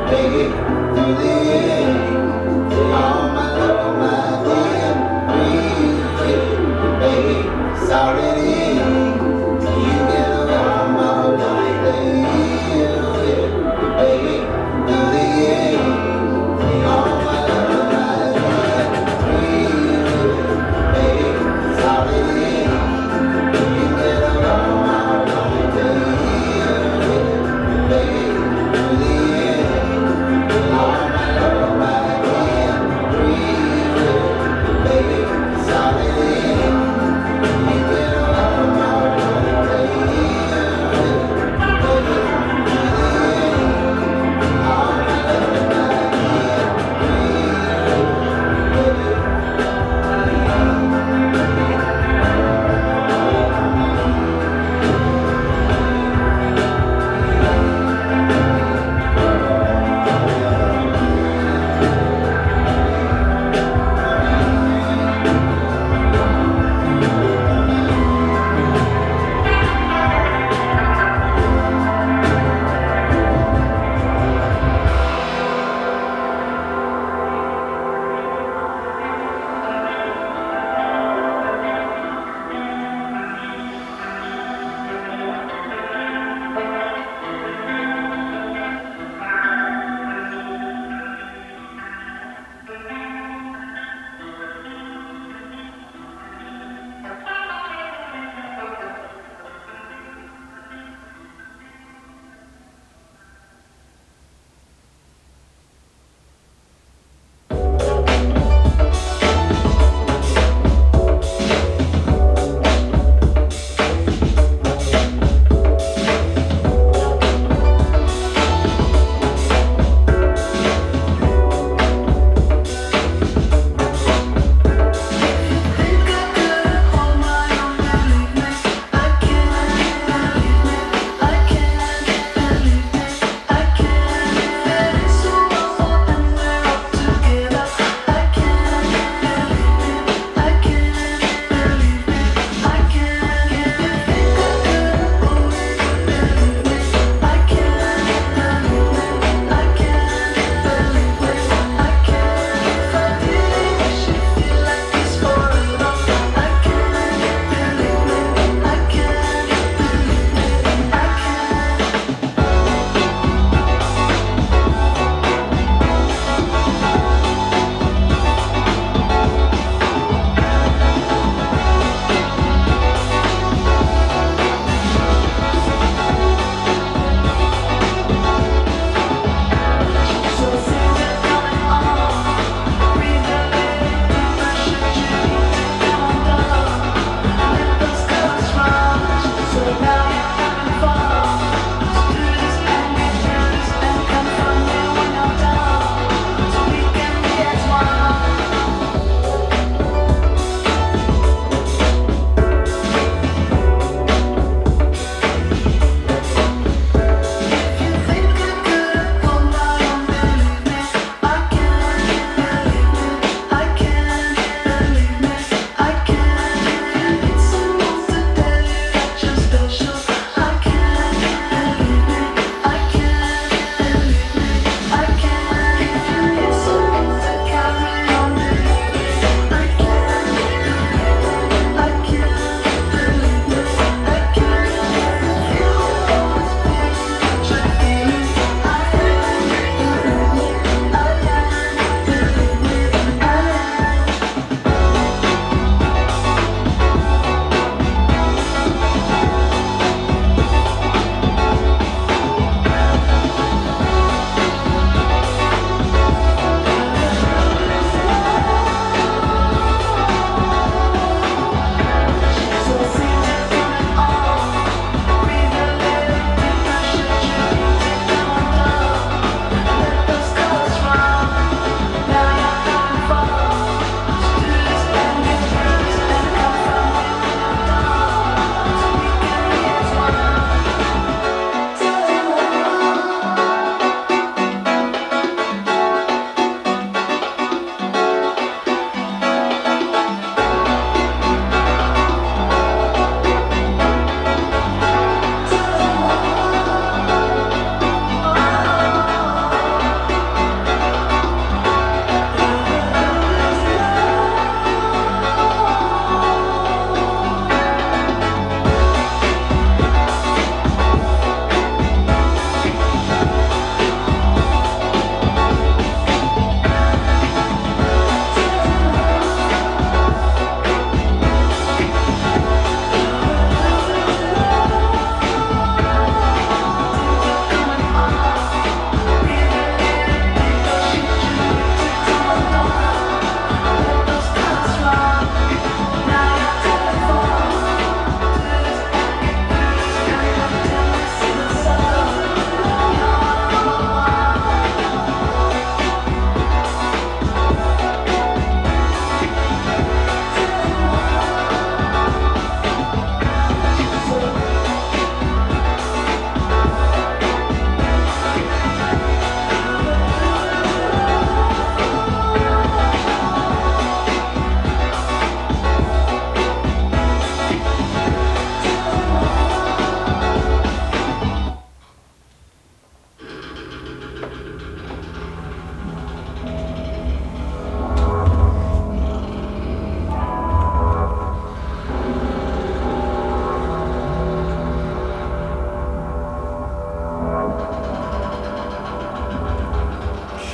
Baby, do the end. All my love,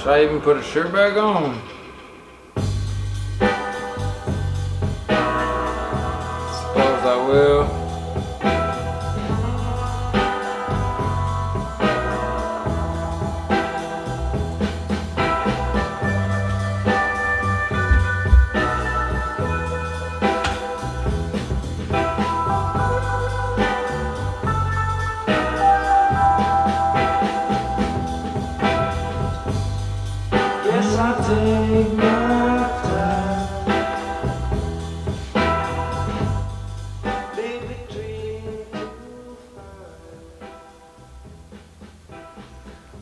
Should I even put a shirt back on? Suppose I will. Yes, I take my time. Baby, dream too far.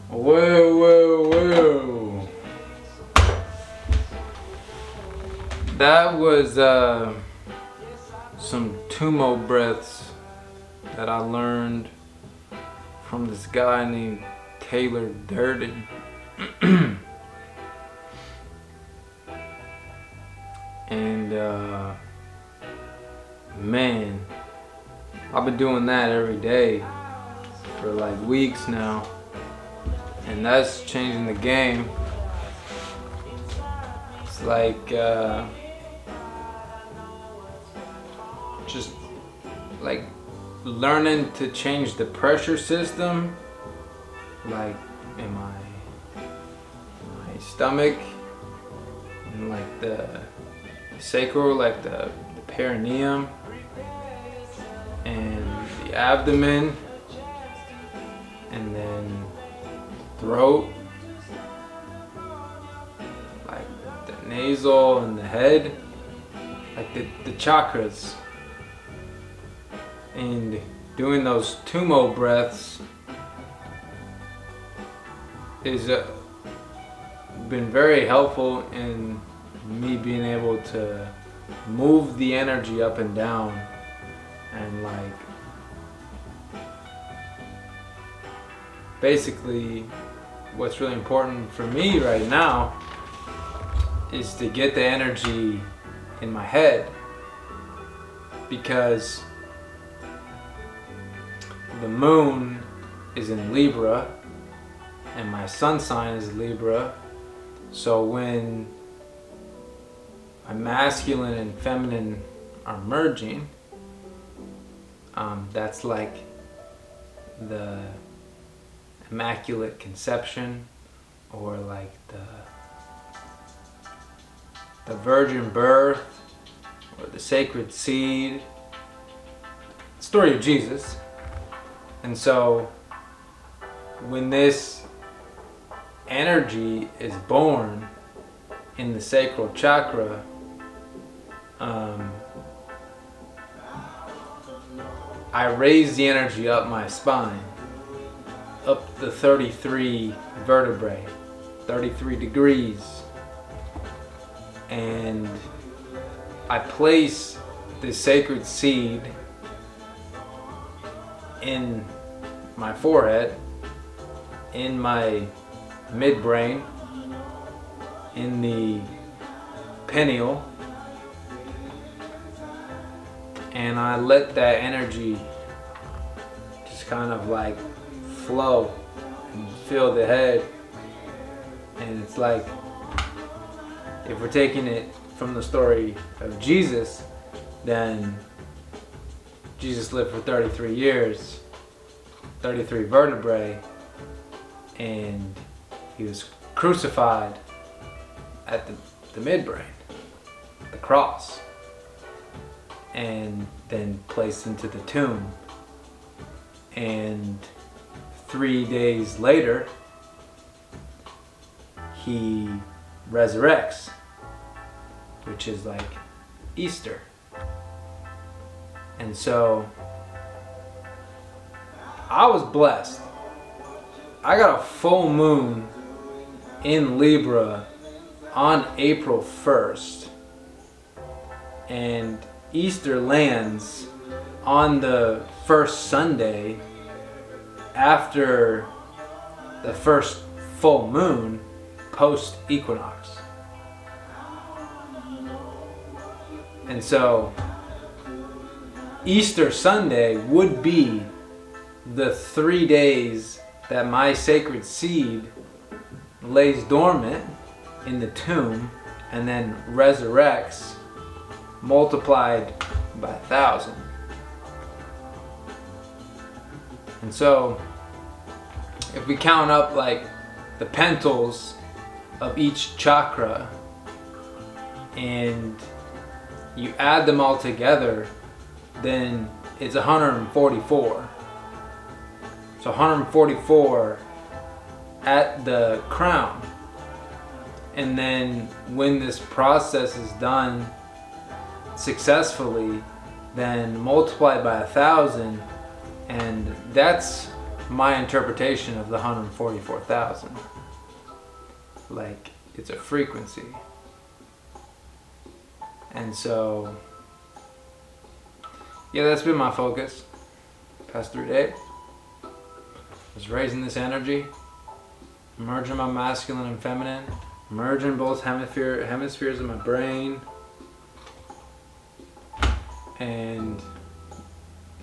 Whoa. That was some Tummo breaths that I learned from this guy named Taylor Durden. And man, I've been doing that every day for like weeks now, and that's changing the game. It's like just like learning to change the pressure system, like in my stomach, and like the sacral, like the perineum, and the abdomen, and then throat, like the nasal and the head, like the chakras. And doing those Tummo breaths is been very helpful in me being able to move the energy up and down, and like basically what's really important for me right now is to get the energy in my head, because the moon is in Libra and my sun sign is Libra. So when my masculine and feminine are merging, that's like the Immaculate Conception, or like the virgin birth, or the sacred seed, story of Jesus. And so when this energy is born in the sacral chakra, I raise the energy up my spine, up the 33 vertebrae, 33 degrees, and I place the sacred seed in my forehead, in my midbrain, in the pineal, and I let that energy just kind of like flow and fill the head. And it's like, if we're taking it from the story of Jesus, then Jesus lived for 33 years, 33 vertebrae, and he was crucified at the midbrain, the cross, and then placed into the tomb. And 3 days later, he resurrects, which is like Easter. And so I was blessed. I got a full moon in Libra on April 1st, and Easter lands on the first Sunday after the first full moon post equinox. And so Easter Sunday would be the 3 days that my sacred seed lays dormant in the tomb and then resurrects multiplied by 1,000. And so if we count up like the pentals of each chakra and you add them all together, then it's 144. So 144 at the crown. And then when this process is done successfully, then multiplied by 1,000, and that's my interpretation of the 144,000. Like, it's a frequency. And so, yeah, that's been my focus past 3 days. Was raising this energy, merging my masculine and feminine, merging both hemispheres of my brain, and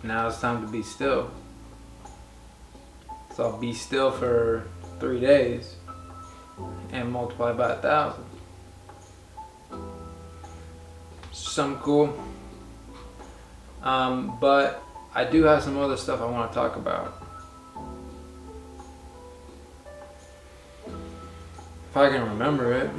now it's time to be still. So I'll be still for 3 days and multiply by 1,000. Something cool. But I do have some other stuff I want to talk about. If I can remember it.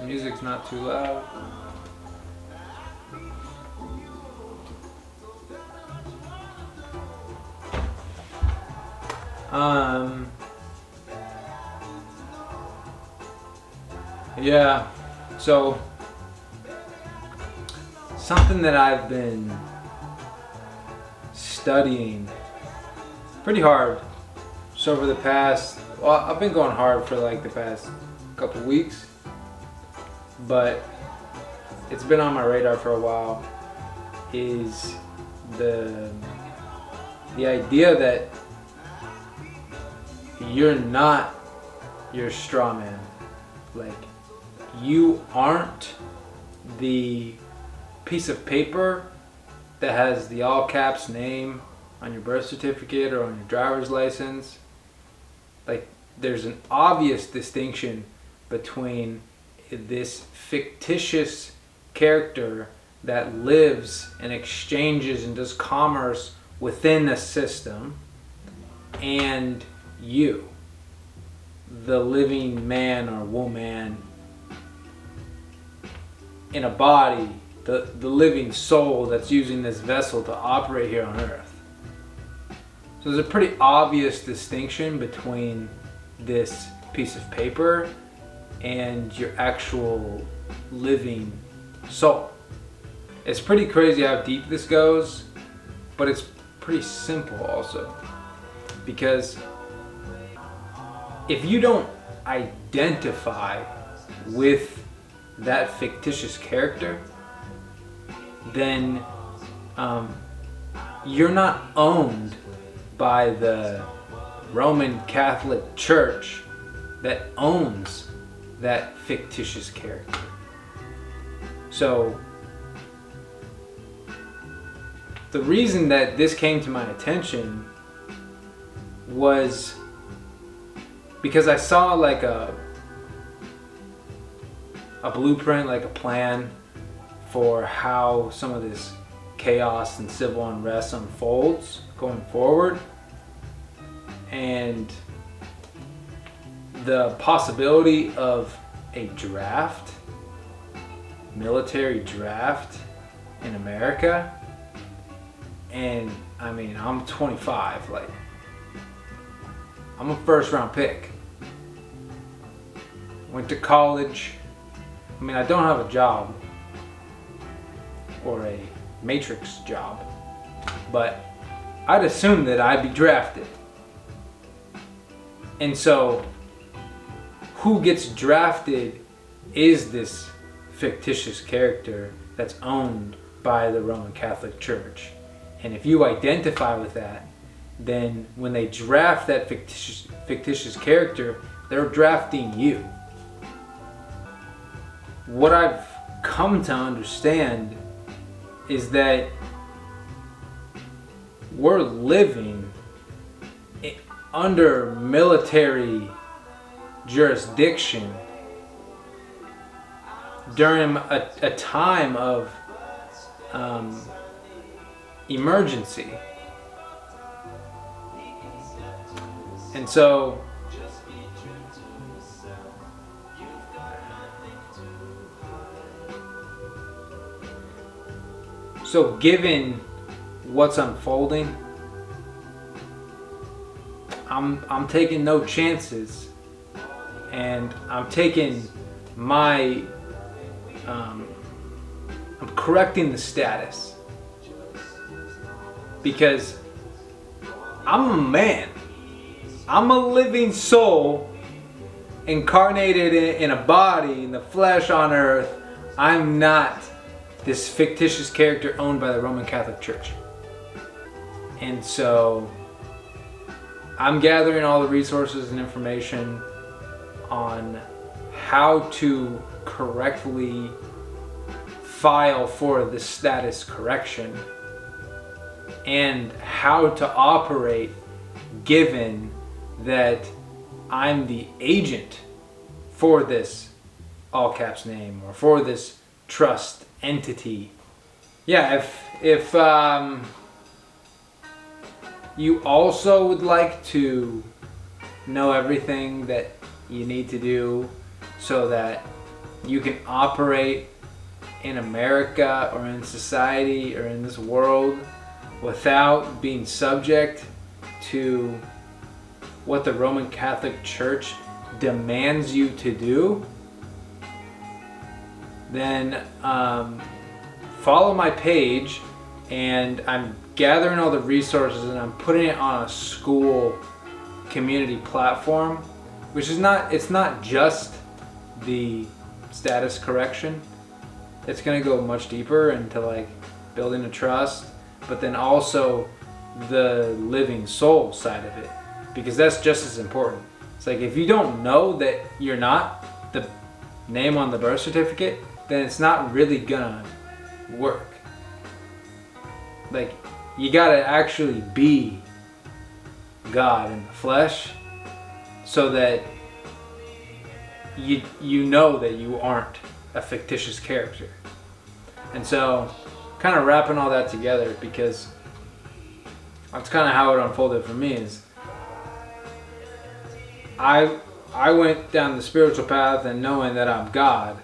The music's not too loud. Yeah, so something that I've been studying pretty hard. So over the past, well, I've been going hard for like the past couple weeks, but it's been on my radar for a while, is the idea that you're not your straw man. Like, you aren't the piece of paper that has the all caps name on your birth certificate or on your driver's license. Like, there's an obvious distinction between this fictitious character that lives and exchanges and does commerce within a system, and you, the living man or woman in a body, the living soul that's using this vessel to operate here on earth. So there's a pretty obvious distinction between this piece of paper and your actual living soul. It's pretty crazy how deep this goes, but it's pretty simple also. Because if you don't identify with that fictitious character, then you're not owned by the Roman Catholic Church that owns that fictitious character. So the reason that this came to my attention was because I saw like a blueprint, like a plan for how some of this chaos and civil unrest unfolds going forward, and the possibility of a draft, military draft in America. And I mean, I'm 25, like, I'm a first round pick. Went to college. I mean, I don't have a job or a matrix job, but I'd assume that I'd be drafted. And so who gets drafted is this fictitious character that's owned by the Roman Catholic Church. And if you identify with that, then when they draft that fictitious character, they're drafting you. what I've come to understand is that we're living under military jurisdiction during a time of emergency. And so given what's unfolding, I'm taking no chances, and I'm taking my I'm correcting the status, because I'm a man. I'm a living soul incarnated in a body, in the flesh on earth. I'm not this fictitious character owned by the Roman Catholic Church. And so I'm gathering all the resources and information on how to correctly file for the status correction and how to operate given that I'm the agent for this all caps name or for this trust entity. Yeah, if you also would like to know everything that you need to do so that you can operate in America or in society or in this world without being subject to what the Roman Catholic Church demands you to do, then follow my page, and I'm gathering all the resources and I'm putting it on a school community platform, which is it's not just the status correction. It's going to go much deeper into like building a trust, but then also the living soul side of it, because that's just as important. It's like if you don't know that you're not the name on the birth certificate, then it's not really gonna work. Like, you gotta actually be God in the flesh so that you know that you aren't a fictitious character. And so kind of wrapping all that together, because that's kind of how it unfolded for me, is I went down the spiritual path and knowing that I'm God,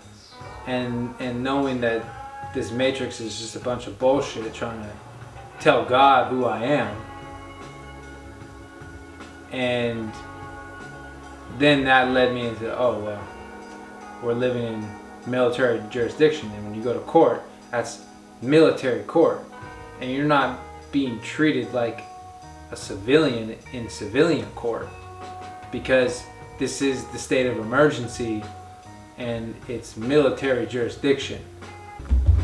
and knowing that this matrix is just a bunch of bullshit trying to tell God who I am. And then that led me into, oh well, we're living in military jurisdiction, and when you go to court, that's military court, and you're not being treated like a civilian in civilian court, because this is the state of emergency and it's military jurisdiction.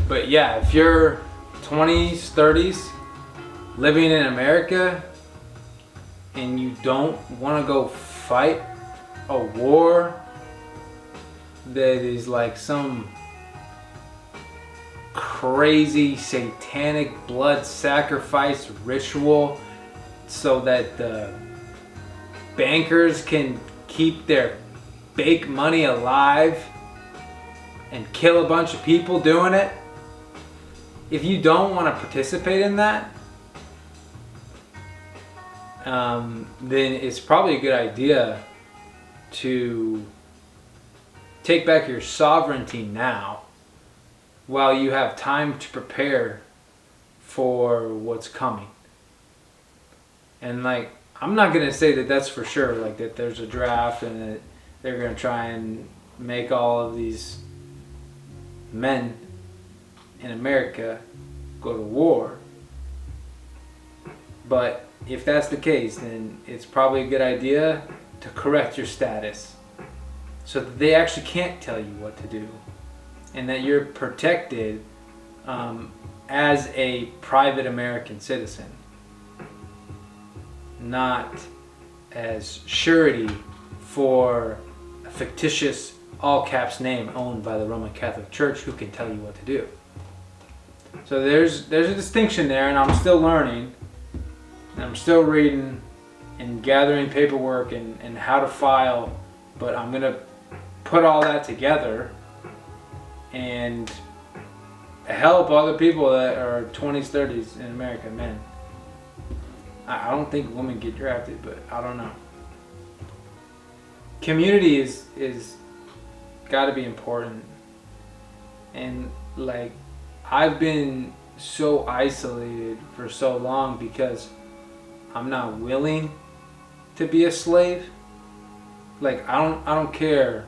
But yeah, if you're 20s, 30s, living in America, and you don't want to go fight a war that is like some crazy satanic blood sacrifice ritual so that the bankers can keep their fake money alive and kill a bunch of people doing it, if you don't want to participate in that, then it's probably a good idea to take back your sovereignty now while you have time to prepare for what's coming. And like, I'm not going to say that that's for sure, like that there's a draft and that they're going to try and make all of these men in America go to war. But if that's the case, then it's probably a good idea to correct your status so that they actually can't tell you what to do, and that you're protected as a private American citizen, not as surety for a fictitious all caps name owned by the Roman Catholic Church who can tell you what to do. So there's a distinction there, and I'm still learning, and I'm still reading and gathering paperwork and how to file, but I'm gonna put all that together and help other people that are 20s, 30s in America, men. I don't think women get drafted, but I don't know. Community is got to be important, and like I've been so isolated for so long because I'm not willing to be a slave. Like I don't care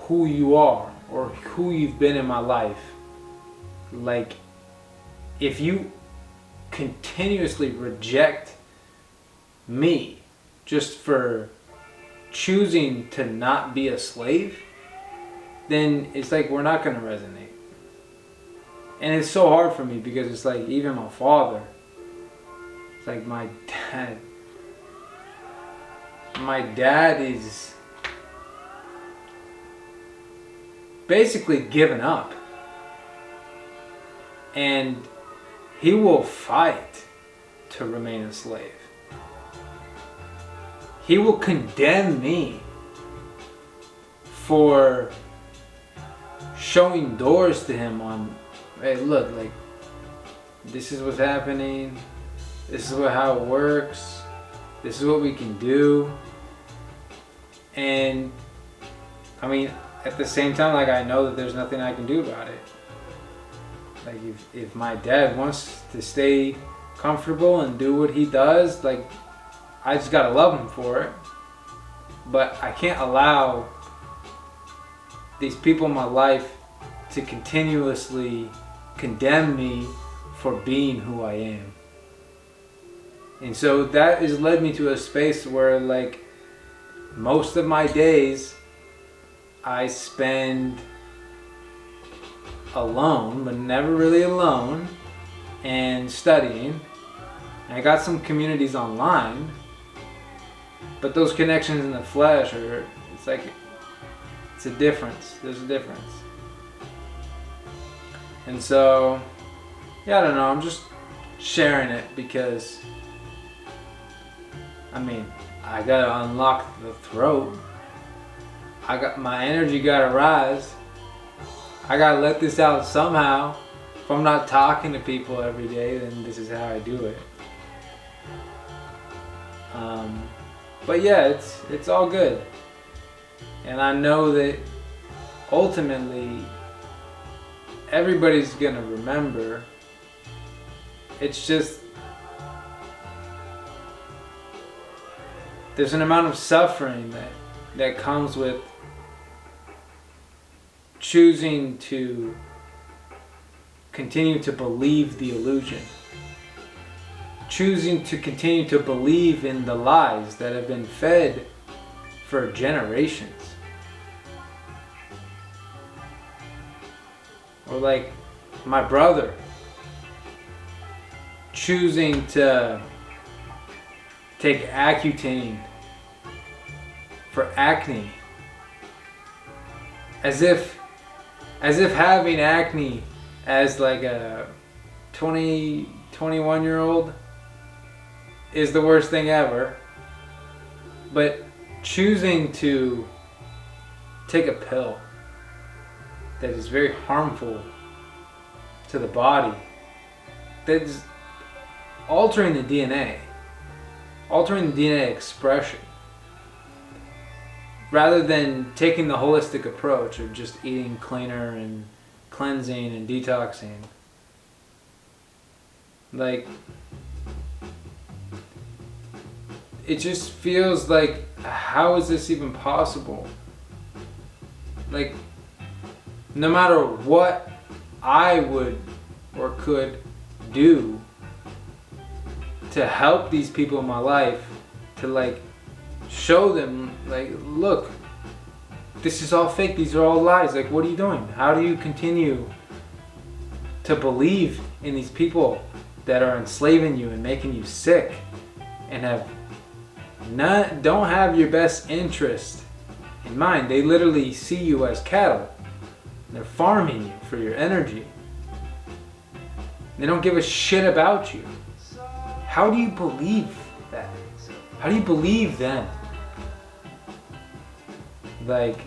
who you are or who you've been in my life. Like if you continuously reject me just for choosing to not be a slave, then it's like we're not going to resonate. And it's so hard for me because it's like even my father, it's like my dad is basically given up, and he will fight to remain a slave. He will condemn me for showing doors to him on, hey, look, like, this is what's happening. This is how it works. This is what we can do. And, I mean, at the same time, like, I know that there's nothing I can do about it. Like, if my dad wants to stay comfortable and do what he does, like, I just gotta love him for it. But I can't allow these people in my life to continuously condemn me for being who I am. And so that has led me to a space where, like, most of my days I spend alone, but never really alone, and studying. And I got some communities online, but those connections in the flesh are, it's like, it's a difference. There's a difference. And so, yeah, I don't know, I'm just sharing it because, I mean, I gotta unlock the throat. My energy gotta rise. I gotta let this out somehow. If I'm not talking to people every day, then this is how I do it. But yeah, it's all good. And I know that ultimately everybody's gonna remember. It's just there's an amount of suffering that comes with choosing to continue to believe the illusion. Choosing to continue to believe in the lies that have been fed for generations. Or like my brother choosing to take Accutane for acne, as if having acne as like a 21-year-old is the worst thing ever. But choosing to take a pill that is very harmful to the body, that's altering the DNA expression, rather than taking the holistic approach of just eating cleaner and cleansing and detoxing. Like, it just feels like, how is this even possible? Like, no matter what I would or could do to help these people in my life, to like show them, like, look, this is all fake, these are all lies, like, what are you doing? How do you continue to believe in these people that are enslaving you and making you sick and don't have your best interest in mind. They literally see you as cattle. They're farming you for your energy. They don't give a shit about you. How do you believe that? How do you believe them? Like,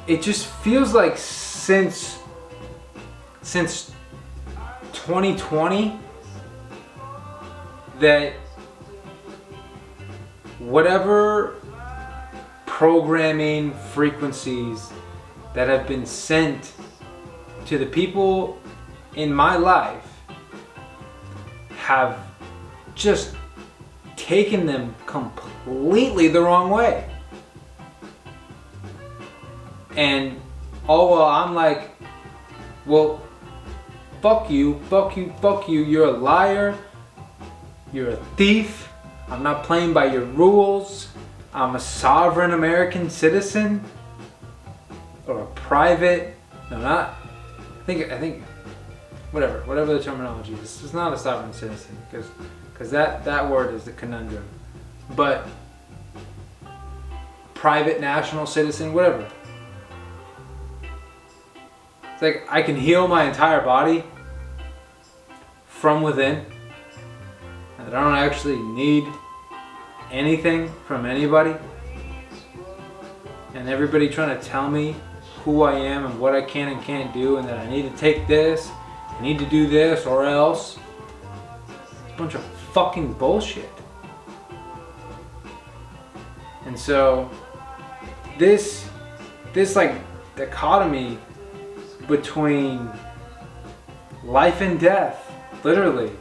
it just feels like since 2020 that whatever programming frequencies that have been sent to the people in my life have just taken them completely the wrong way. And all while I'm like, well, fuck you, fuck you, fuck you, you're a liar, you're a thief, I'm not playing by your rules, I'm a sovereign American citizen, or a private, no, not, I think, whatever the terminology is, it's not a sovereign citizen, because that word is the conundrum, but private national citizen, whatever. It's like I can heal my entire body from within. I don't actually need anything from anybody. And everybody trying to tell me who I am and what I can and can't do, and that I need to take this, I need to do this or else. It's a bunch of fucking bullshit. And so this like dichotomy between life and death, literally,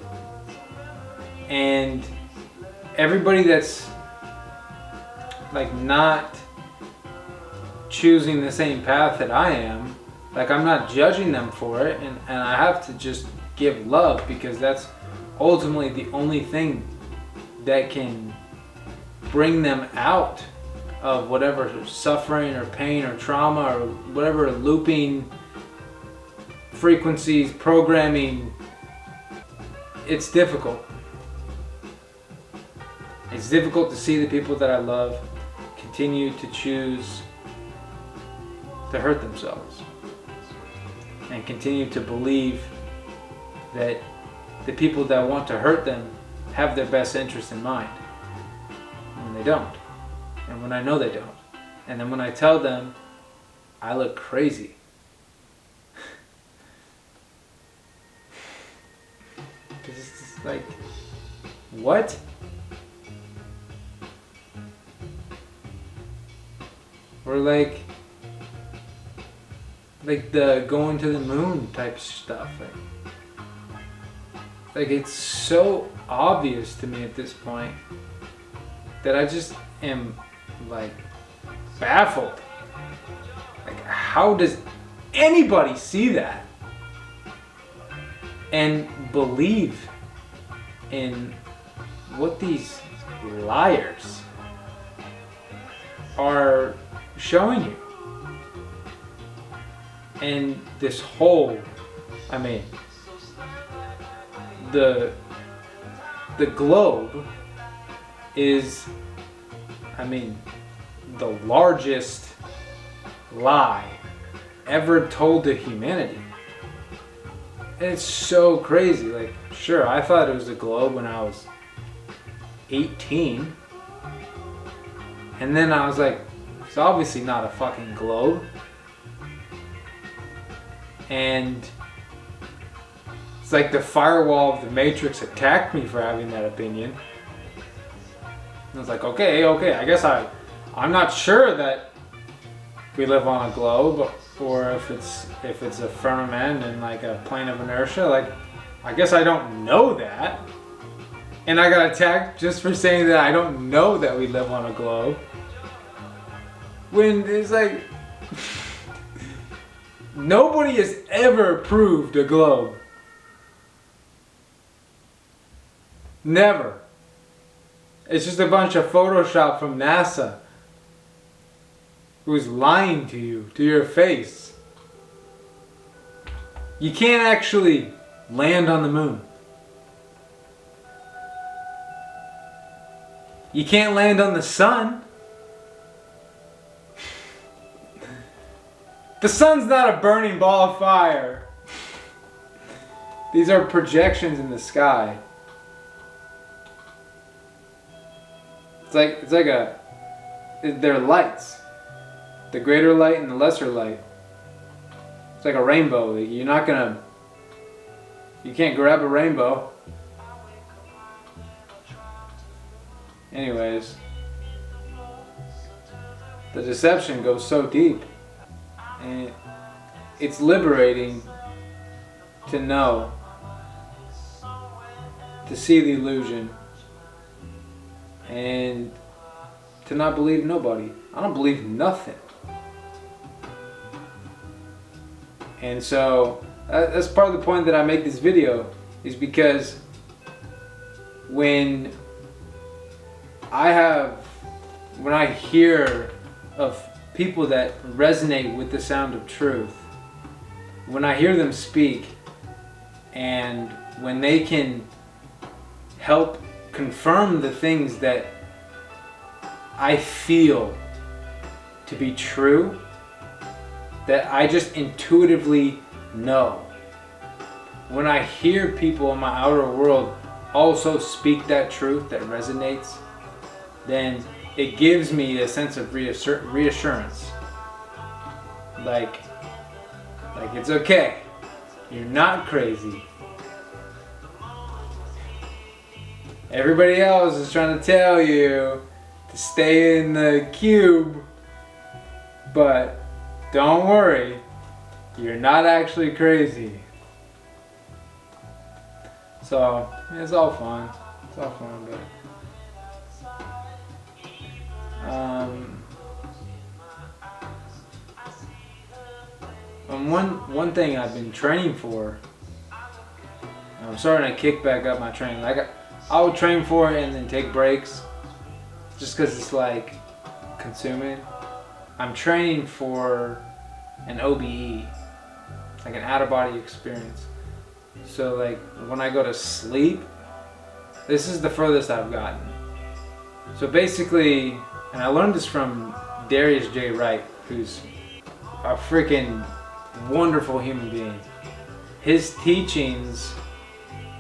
and everybody that's like not choosing the same path that I am, like I'm not judging them for it, and I have to just give love, because that's ultimately the only thing that can bring them out of whatever suffering or pain or trauma or whatever looping frequencies, programming. It's difficult. It's difficult to see the people that I love continue to choose to hurt themselves, and continue to believe that the people that want to hurt them have their best interest in mind, when they don't, and when I know they don't, and then when I tell them, I look crazy. It's just like, what? Or like the going to the moon type stuff. Like it's so obvious to me at this point that I just am like baffled. Like, how does anybody see that and believe in what these liars are showing you? And this whole, I mean, the globe is, I mean, the largest lie ever told to humanity. And it's so crazy. Like, sure, I thought it was a globe when I was 18. And then I was like, it's obviously not a fucking globe. And it's like the firewall of the Matrix attacked me for having that opinion. And I was like, okay, I guess I'm not sure that we live on a globe, or if it's a firmament and like a plane of inertia. Like, I guess I don't know that. And I got attacked just for saying that I don't know that we live on a globe. When it's like, nobody has ever proved a globe. Never. It's just a bunch of Photoshop from NASA who's lying to you, to your face. You can't actually land on the moon. You can't land on the sun. The sun's not a burning ball of fire. These are projections in the sky. They're lights. The greater light and the lesser light. It's like a rainbow. You can't grab a rainbow. Anyways, the deception goes so deep, and it's liberating to know, to see the illusion, and to not believe nobody. I don't believe nothing. And so that's part of the point that I make this video, is because when I hear of people that resonate with the sound of truth, when I hear them speak, and when they can help confirm the things that I feel to be true, that I just intuitively know. When I hear people in my outer world also speak that truth that resonates, then it gives me a sense of reassurance. Like it's okay. You're not crazy. Everybody else is trying to tell you to stay in the cube, but don't worry, you're not actually crazy. So it's all fun. It's all fun, but and one thing I've been training for, I'm starting to kick back up my training. I would train for it and then take breaks, just because it's like consuming. I'm training for an OBE, like an out-of-body experience. So like when I go to sleep, this is the furthest I've gotten. So basically, and I learned this from Darius J. Wright, who's a freaking wonderful human being. His teachings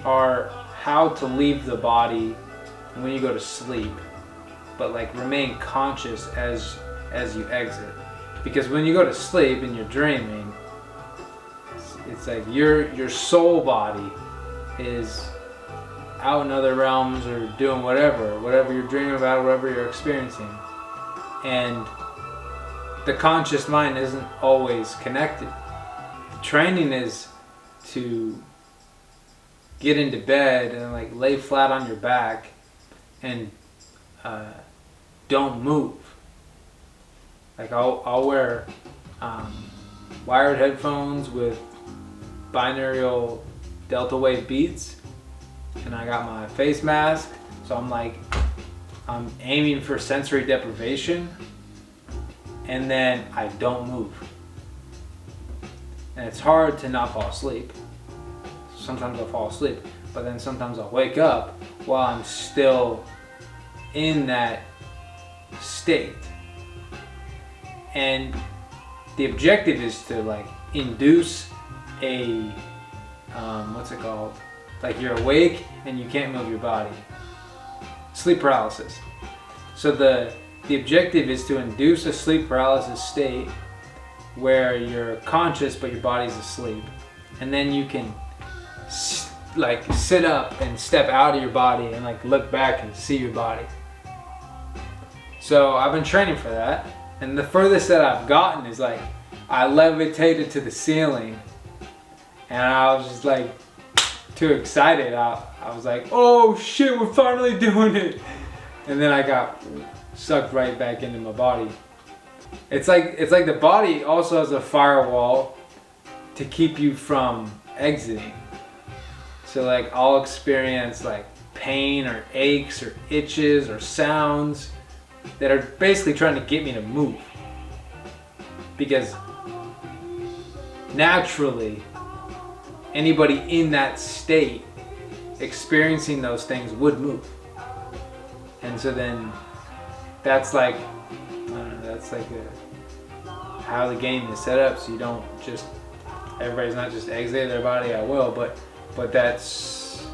are how to leave the body when you go to sleep, but like remain conscious as you exit. Because when you go to sleep and you're dreaming, it's like your soul body is out in other realms or doing whatever you're dreaming about, whatever you're experiencing. And the conscious mind isn't always connected. The training is to get into bed and like lay flat on your back and don't move. Like I'll wear wired headphones with binaural delta wave beats, and I got my face mask, so I'm aiming for sensory deprivation, and then I don't move. And it's hard to not fall asleep. Sometimes I'll fall asleep, but then sometimes I'll wake up while I'm still in that state. And the objective is to like induce a what's it called? Like you're awake and you can't move your body. Sleep paralysis. So the objective is to induce a sleep paralysis state where you're conscious but your body's asleep, and then you can like sit up and step out of your body and like look back and see your body. So I've been training for that, and the furthest that I've gotten is like I levitated to the ceiling, and I was just like too excited. I was like, oh shit, we're finally doing it. And then I got sucked right back into my body. It's like the body also has a firewall to keep you from exiting. So like I'll experience like pain or aches or itches or sounds that are basically trying to get me to move. Because naturally, anybody in that state experiencing those things would move. And And so then that's like, I don't know, that's like how the game is set up. So you don't just, everybody's not just exiting their body at will, but that's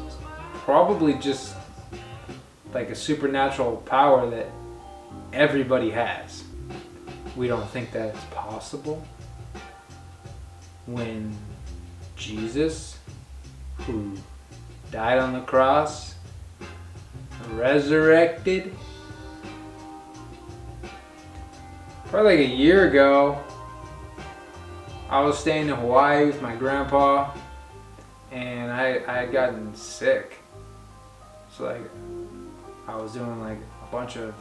probably just like a supernatural power that everybody has. We don't think that it's possible when Jesus, who died on the cross, resurrected. Probably like a year ago, I was staying in Hawaii with my grandpa, and I had gotten sick. So like, I was doing like a bunch of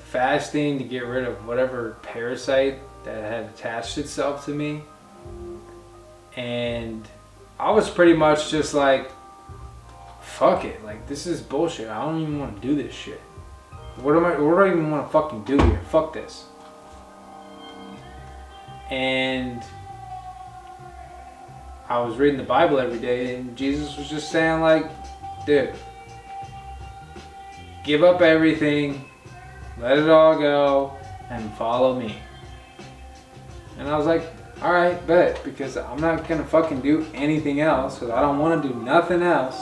fasting to get rid of whatever parasite that had attached itself to me. And I was pretty much just like, fuck it, like this is bullshit. I don't even want to do this shit. What do I even want to fucking do here? Fuck this. And I was reading the Bible every day, and Jesus was just saying like, dude, give up everything, let it all go, and follow me. And I was like, alright, bet, because I'm not gonna fucking do anything else, because I don't want to do nothing else.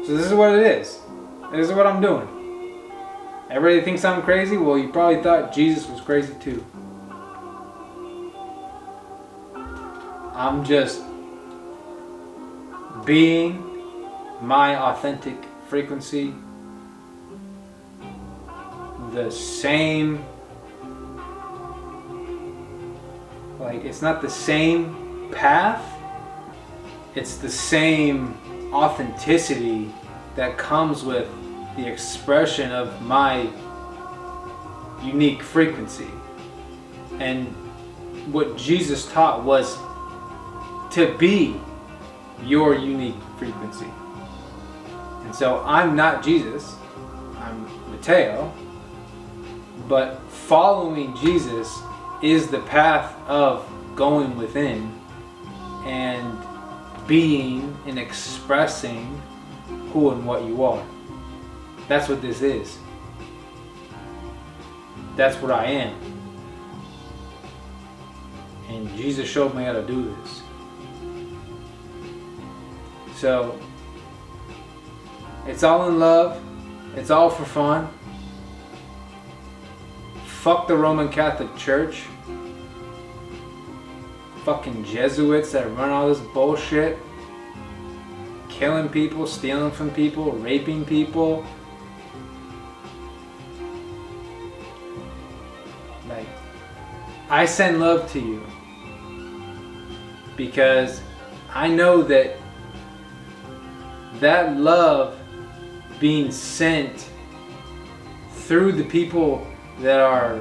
So this is what it is. This is what I'm doing. Everybody thinks I'm crazy? Well, you probably thought Jesus was crazy too. I'm just being my authentic frequency, the same, like it's not the same path, it's the same authenticity that comes with the expression of my unique frequency. And what Jesus taught was to be your unique frequency. And so I'm not Jesus, I'm Mateo, but following Jesus is the path of going within and being and expressing who and what you are. That's what this is. That's what I am. And Jesus showed me how to do this. So, it's all in love. It's all for fun. Fuck the Roman Catholic Church. Fucking Jesuits that run all this bullshit. Killing people, stealing from people, raping people. Like, I send love to you because I know that that love being sent through the people that are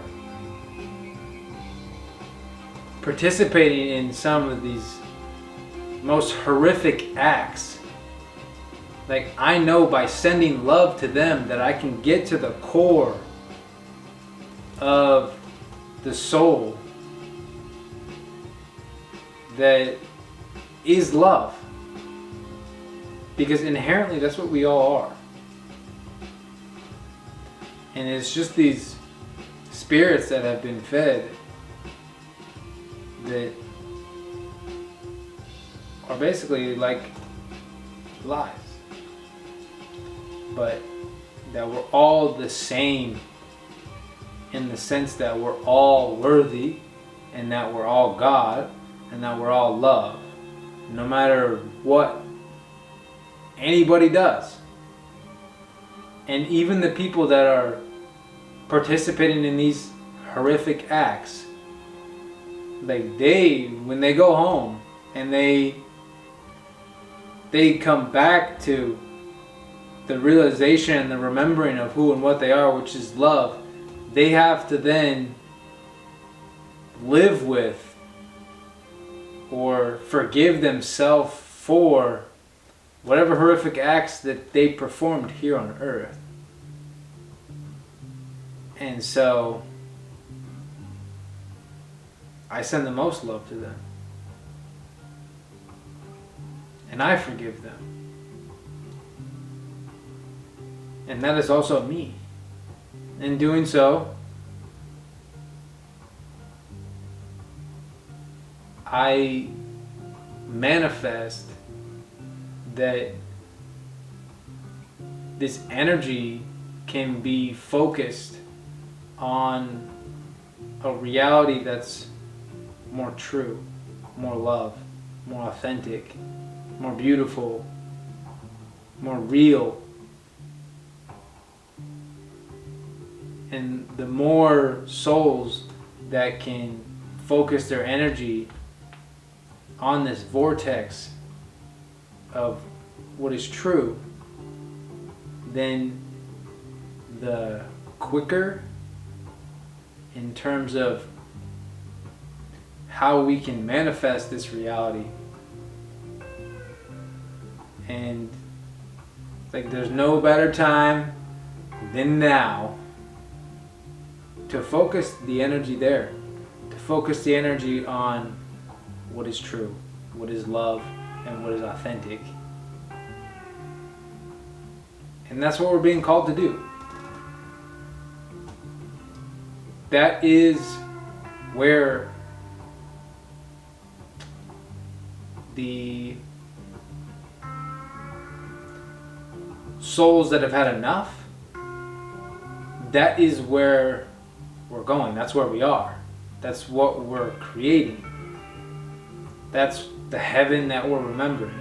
participating in some of these most horrific acts. Like, I know by sending love to them that I can get to the core of the soul that is love. Because inherently that's what we all are. And it's just these spirits that have been fed that are basically like lies. But that we're all the same in the sense that we're all worthy and that we're all God and that we're all love. No matter what anybody does. And even the people that are participating in these horrific acts, like when they go home and they come back to the realization and the remembering of who and what they are, which is love, they have to then live with or forgive themselves for whatever horrific acts that they performed here on earth. And so I send the most love to them. And I forgive them. And that is also me. In doing so, I manifest that this energy can be focused on a reality that's more true, more love, more authentic, more beautiful, more real. And the more souls that can focus their energy on this vortex of what is true, then the quicker in terms of how we can manifest this reality. And like there's no better time than now to focus the energy there, to focus the energy on what is true, what is love, and what is authentic. And that's what we're being called to do. That is where the souls that have had enough, that is where we're going. That's where we are. That's what we're creating. That's the heaven that we're remembering.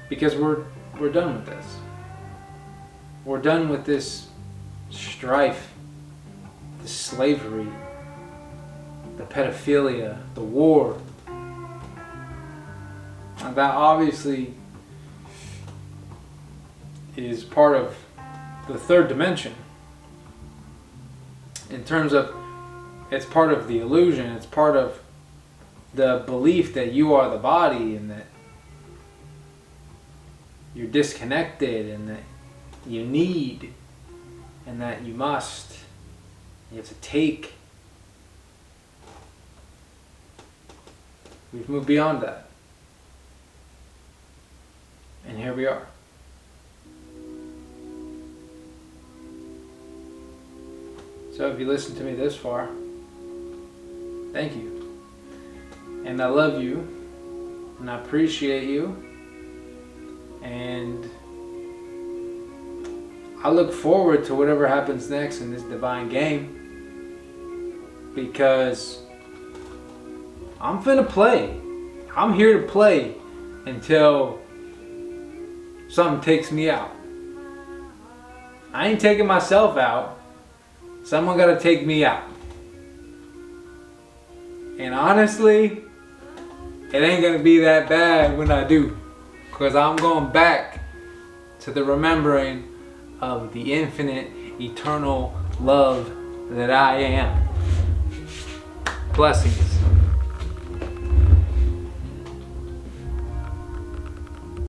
Because we're done with this. We're done with this strife, the slavery, the pedophilia, the war. And that obviously is part of the third dimension. In terms of, it's part of the illusion, it's part of the belief that you are the body and that you're disconnected and that you need and that you must, you have to take. We've moved beyond that. And here we are. So if you listened to me this far, thank you. And I love you, and I appreciate you, and I look forward to whatever happens next in this divine game, because I'm finna play. I'm here to play until something takes me out. I ain't taking myself out. Someone gotta take me out. And honestly, it ain't gonna be that bad when I do, because I'm going back to the remembering of the infinite, eternal love that I am. Blessings.